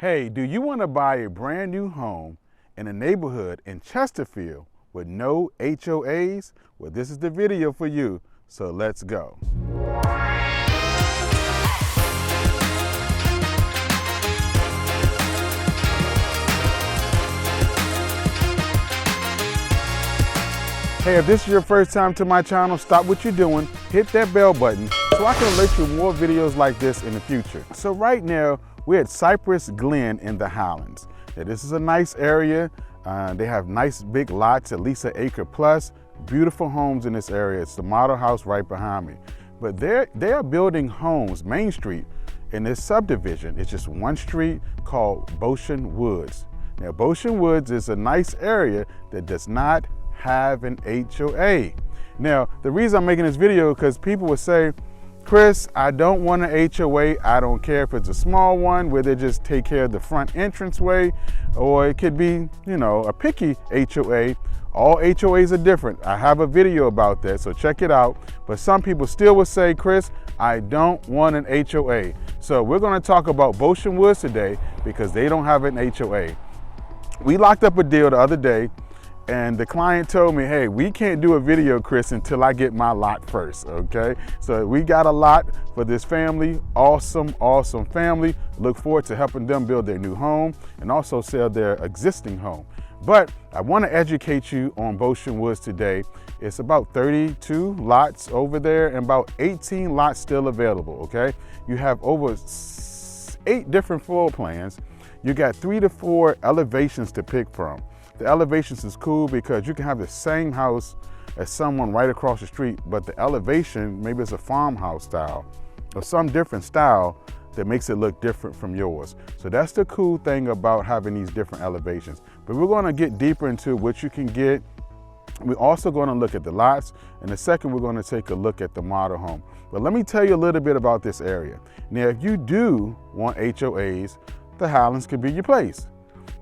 Hey, do you want to buy a brand new home in a neighborhood in Chesterfield with no HOAs? Well, this is the video for you, so let's go. Hey, if this is your first time to my channel, stop what you're doing, hit that bell button so I can alert you more videos like this in the future. So right now, we're at Cypress Glenn in the Highlands. Now, this is a nice area. They have nice big lots, at least an acre plus. Beautiful homes in this area. It's the model house right behind me. But they are building homes, Main Street, in this subdivision. It's just one street called Boschen Woods. Now, Boschen Woods is a nice area that does not have an HOA. Now, the reason I'm making this video because people would say, Chris, I don't want an HOA. I don't care if it's a small one where they just take care of the front entranceway, or it could be, a picky HOA. All HOAs are different. I have a video about that, so check it out. But some people still would say, Chris, I don't want an HOA. So we're going to talk about Boschen Woods today because they don't have an HOA. We locked up a deal the other day, and the client told me, hey, we can't do a video, Chris, until I get my lot first, okay? So we got a lot for this family, awesome family. Look forward to helping them build their new home and also sell their existing home. But I want to educate you on Boschen Woods today. It's about 32 lots over there and about 18 lots still available, okay? You have over 8 different floor plans. You got 3 to 4 elevations to pick from. The elevations is cool because you can have the same house as someone right across the street, but the elevation, maybe it's a farmhouse style or some different style that makes it look different from yours. So that's the cool thing about having these different elevations. But we're going to get deeper into what you can get. We're also going to look at the lots, and the second we're going to take a look at the model home. But let me tell you a little bit about this area. Now, if you do want HOAs, the Highlands could be your place.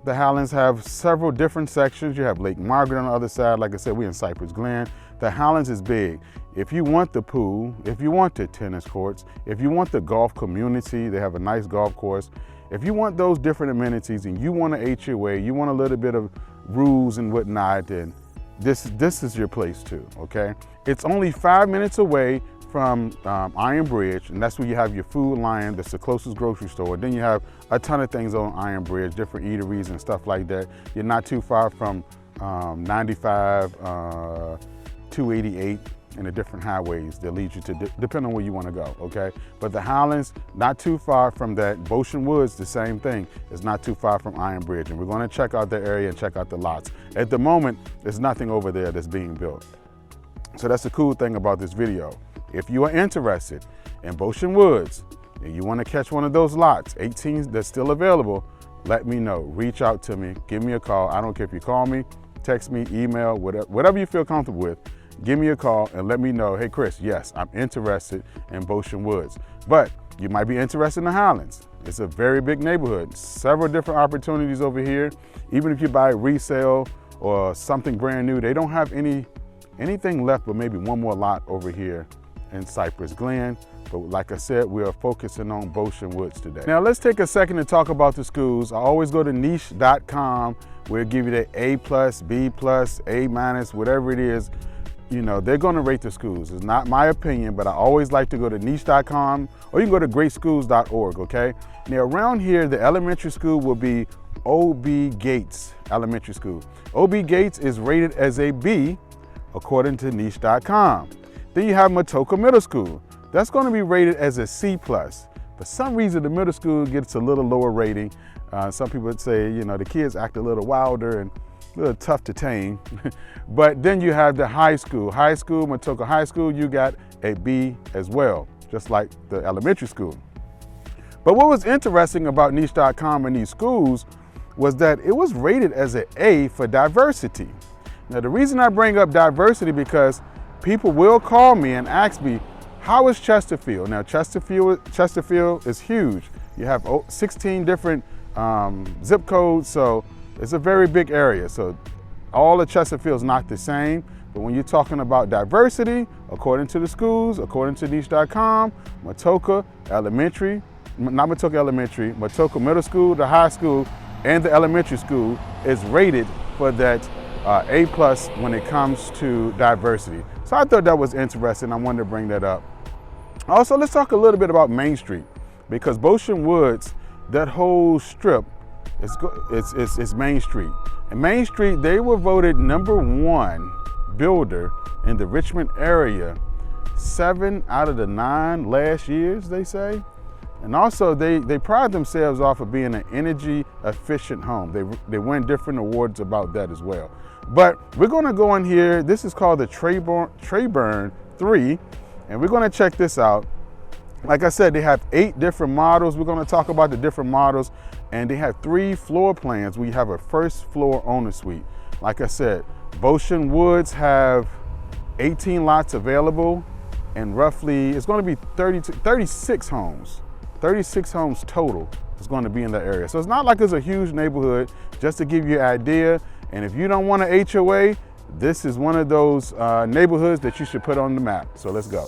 The Highlands have several different sections. You have Lake Margaret on the other side. Like I said, we're in Cypress Glenn. The Highlands is big. If you want the pool, if you want the tennis courts, if you want the golf community, they have a nice golf course. If you want those different amenities and you want an HOA, you want a little bit of rules and whatnot, then this is your place too, okay? It's only 5 minutes away from Iron Bridge, and that's where you have your Food Lion. That's the closest grocery store. Then you have a ton of things on Iron Bridge, different eateries and stuff like that. You're not too far from 95, 288, and the different highways that lead you to, depending on where you want to go, okay? But the Highlands, not too far from that. Boschen Woods, the same thing. It's not too far from Iron Bridge, and we're going to check out the area and check out the lots. At the moment, there's nothing over there that's being built. So that's the cool thing about this video. If you are interested in Boschen Woods and you want to catch one of those lots, 18 that's still available, let me know. Reach out to me, give me a call. I don't care if you call me, text me, email, whatever you feel comfortable with. Give me a call and let me know, hey Chris, yes, I'm interested in Boschen Woods. But you might be interested in the Highlands. It's a very big neighborhood, several different opportunities over here. Even if you buy resale or something brand new, they don't have anything left but maybe one more lot over here in Cypress Glenn. But like I said, we are focusing on Boschen Woods today. Now let's take a second to talk about the schools. I always go to niche.com where it give you the A+, B+, A-, whatever it is. They're gonna rate the schools. It's not my opinion, but I always like to go to niche.com, or you can go to greatschools.org, okay? Now around here, the elementary school will be O.B. Gates Elementary School. O.B. Gates is rated as a B according to niche.com. Then you have Matoka Middle School. That's going to be rated as a C+. For some reason, the middle school gets a little lower rating. Some people would say, the kids act a little wilder and a little tough to tame. But then you have the high school. Matoka High School, you got a B as well, just like the elementary school. But what was interesting about niche.com and these schools was that it was rated as an A for diversity. Now, the reason I bring up diversity because people will call me and ask me, how is Chesterfield? Now, Chesterfield is huge. You have 16 different zip codes, so it's a very big area. So all of Chesterfield is not the same, but when you're talking about diversity, according to the schools, according to niche.com, Matoka Elementary not Matoka Elementary, Matoka Middle School, the high school, and the elementary school is rated for that A+ when it comes to diversity. So I thought that was interesting. I wanted to bring that up. Also, let's talk a little bit about Main Street, because Boschen Woods, that whole strip, it's Main Street. And Main Street, they were voted #1 builder in the Richmond area 7 out of the 9 last years, they say. And also they pride themselves off of being an energy efficient home. They win different awards about that as well. But we're gonna go in here. This is called the Treyburn III, and we're gonna check this out. Like I said, they have 8 different models. We're gonna talk about the different models, and they have 3 floor plans. We have a first floor owner suite. Like I said, Boschen Woods have 18 lots available, and roughly it's gonna be 36 homes. 36 homes total is going to be in that area. So it's not like it's a huge neighborhood, just to give you an idea. And if you don't want an HOA, this is one of those neighborhoods that you should put on the map. So let's go.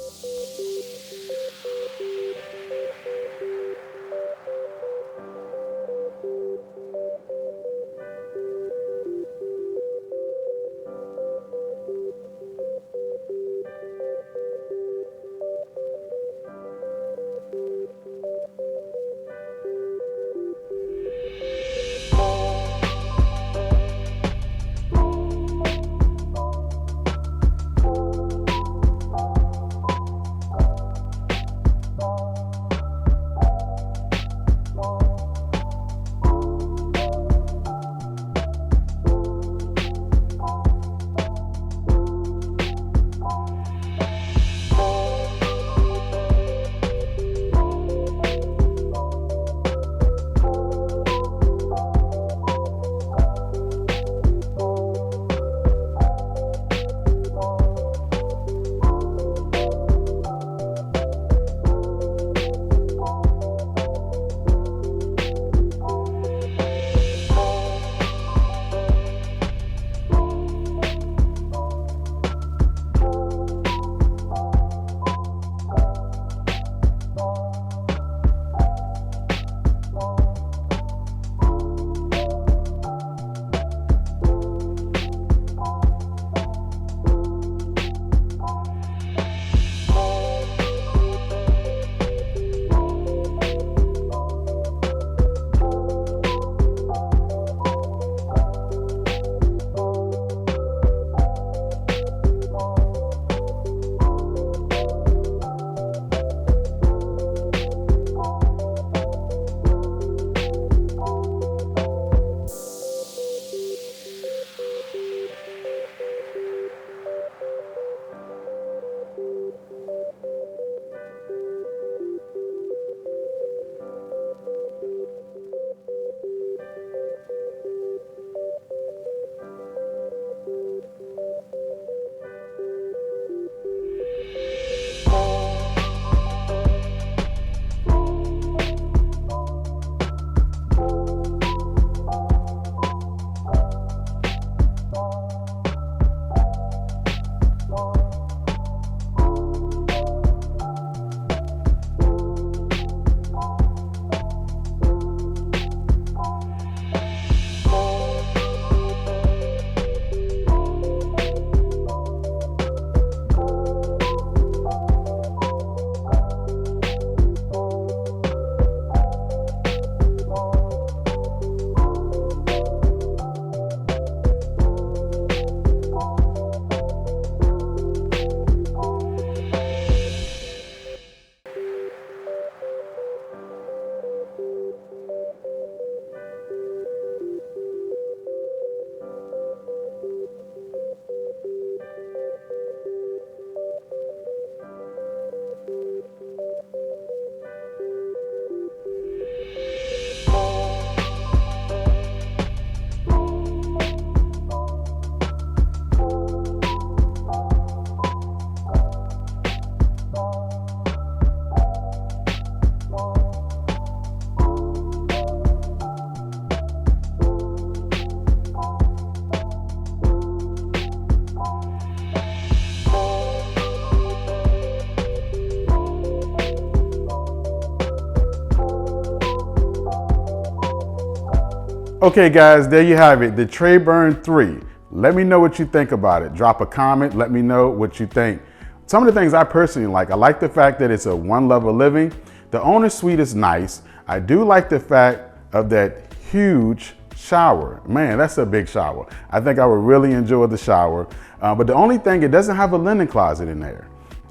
Okay guys, there you have it, the Treyburn III. Let me know what you think about it. Drop a comment, let me know what you think. Some of the things I personally like, I like the fact that it's a one level living. The owner suite is nice. I do like the fact of that huge shower. Man, that's a big shower. I think I would really enjoy the shower. But the only thing, it doesn't have a linen closet in there.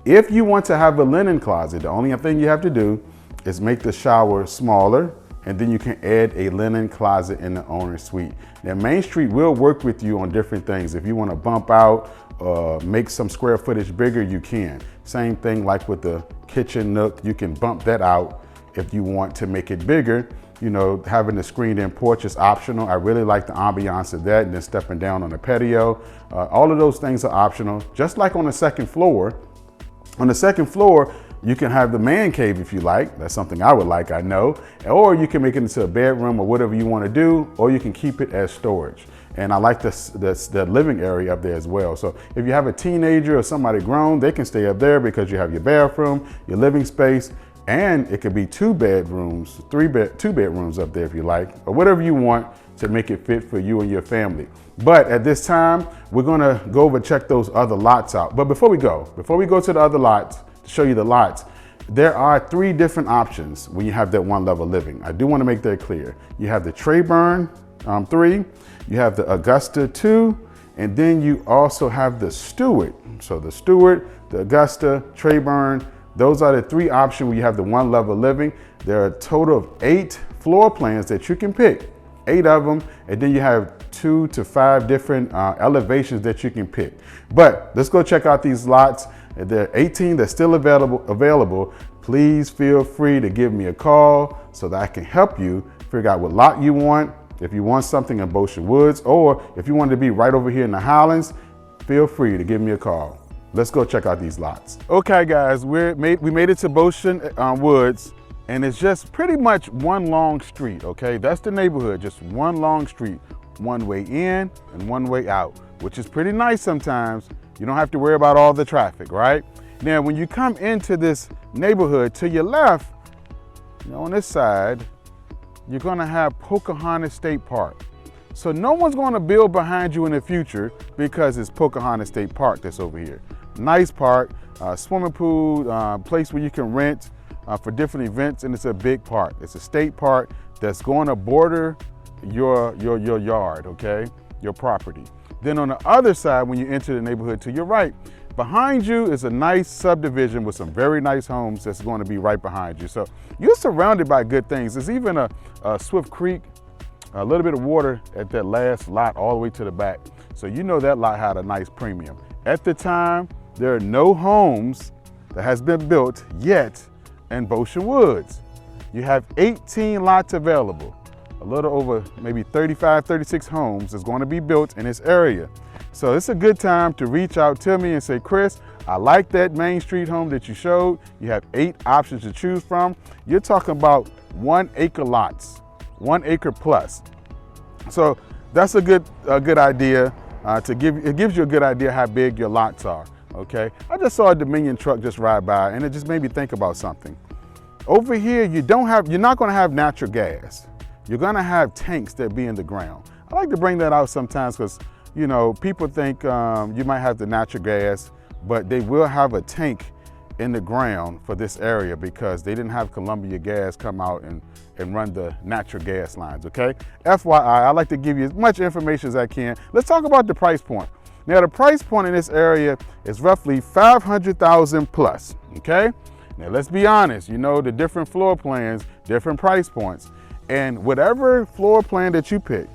If you want to have a linen closet, the only thing you have to do is make the shower smaller, and then you can add a linen closet in the owner's suite. Now, Main Street will work with you on different things. If you want to bump out, make some square footage bigger, you can. Same thing like with the kitchen nook, you can bump that out if you want to make it bigger. You know, having the screened-in porch is optional. I really like the ambiance of that, and then stepping down on the patio. All of those things are optional. Just like on the second floor. On the second floor, you can have the man cave if you like. That's something I would like, I know. Or you can make it into a bedroom or whatever you want to do, or you can keep it as storage. And I like the living area up there as well. So if you have a teenager or somebody grown, they can stay up there because you have your bathroom, your living space, and it could be two bedrooms up there if you like, or whatever you want to make it fit for you and your family. But at this time, we're gonna go over and check those other lots out. But before we go to the other lots, to show you the lots, there are 3 different options when you have that one level living. I do want to make that clear. You have the Treyburn III, you have the Augusta 2, and then you also have the Stewart. So the Stewart, the Augusta, Treyburn, those are the 3 options where you have the one level living. There are a total of 8 floor plans that you can pick, 8 of them, and then you have 2 to 5 different elevations that you can pick. But let's go check out these lots. There are 18 that's still available. Please feel free to give me a call so that I can help you figure out what lot you want. If you want something in Boschen Woods, or if you want to be right over here in the Highlands, feel free to give me a call. Let's go check out these lots. Okay guys, we made it to Boschen Woods, and it's just pretty much one long street, okay? That's the neighborhood, just one long street, one way in and one way out, which is pretty nice sometimes. You don't have to worry about all the traffic, right? Now, when you come into this neighborhood, to your left, you know, on this side, you're gonna have Pocahontas State Park. So no one's gonna build behind you in the future because it's Pocahontas State Park that's over here. Nice park, swimming pool, place where you can rent for different events, and it's a big park. It's a state park that's going to border your yard, okay? Your property. Then on the other side, when you enter the neighborhood to your right, behind you is a nice subdivision with some very nice homes that's going to be right behind you. So you're surrounded by good things. There's even a swift creek, a little bit of water at that last lot all the way to the back. So you know that lot had a nice premium. At the time, there are no homes that has been built yet in Boschen Woods. You have 18 lots available. A little over maybe 35, 36 homes is going to be built in this area. So it's a good time to reach out to me and say, Chris, I like that Main Street home that you showed. You have 8 options to choose from. You're talking about 1 acre lots, 1 acre plus. So that's a good idea it gives you a good idea how big your lots are, okay? I just saw a Dominion truck just ride by, and it just made me think about something. Over here, you're not gonna have natural gas. You're gonna have tanks that be in the ground. I like to bring that out sometimes because, you know, people think you might have the natural gas, but they will have a tank in the ground for this area because they didn't have Columbia Gas come out and run the natural gas lines, okay? FYI, I like to give you as much information as I can. Let's talk about the price point. Now, the price point in this area is roughly $500,000 plus, okay? Now, let's be honest, you know, the different floor plans, different price points. And whatever floor plan that you pick,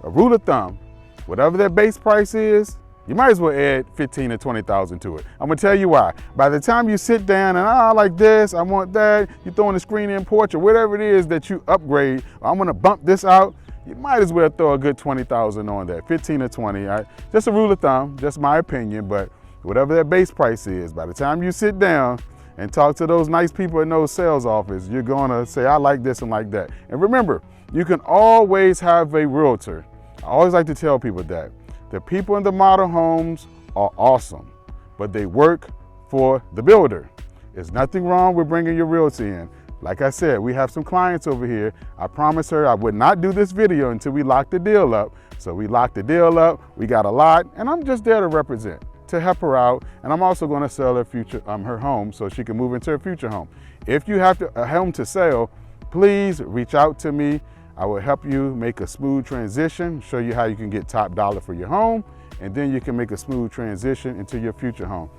a rule of thumb, whatever their base price is, you might as well add 15 to 20,000 to it. I'm gonna tell you why. By the time you sit down and I like this, I want that, you throw in a screen-in porch or whatever it is that you upgrade, I'm gonna bump this out, you might as well throw a good 20,000 on that, 15 to 20. Just a rule of thumb, just my opinion, but whatever their base price is, by the time you sit down and talk to those nice people in those sales office, you're gonna say, I like this and like that. And remember, you can always have a realtor. I always like to tell people that. The people in the model homes are awesome, but they work for the builder. There's nothing wrong with bringing your realtor in, like I said, we have some clients over here. I promised her I would not do this video until we locked the deal up. So we locked the deal up, we got a lot, and I'm just there to represent, to help her out. And I'm also gonna sell her home so she can move into her future home. If you have a home to sell, please reach out to me. I will help you make a smooth transition, show you how you can get top dollar for your home, and then you can make a smooth transition into your future home.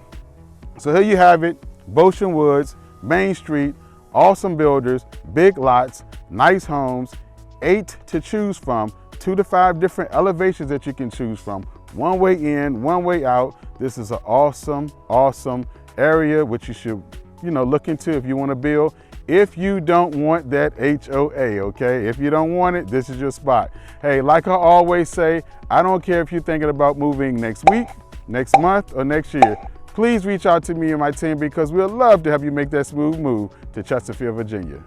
So here you have it, Boschen Woods, Main Street, awesome builders, big lots, nice homes, 8 to choose from, 2 to 5 different elevations that you can choose from, one way in, one way out. This is an awesome, awesome area which you should, look into if you want to build. If you don't want that HOA, okay? If you don't want it, this is your spot. Hey, like I always say, I don't care if you're thinking about moving next week, next month, or next year. Please reach out to me and my team because we'd love to help you make that smooth move to Chesterfield, Virginia.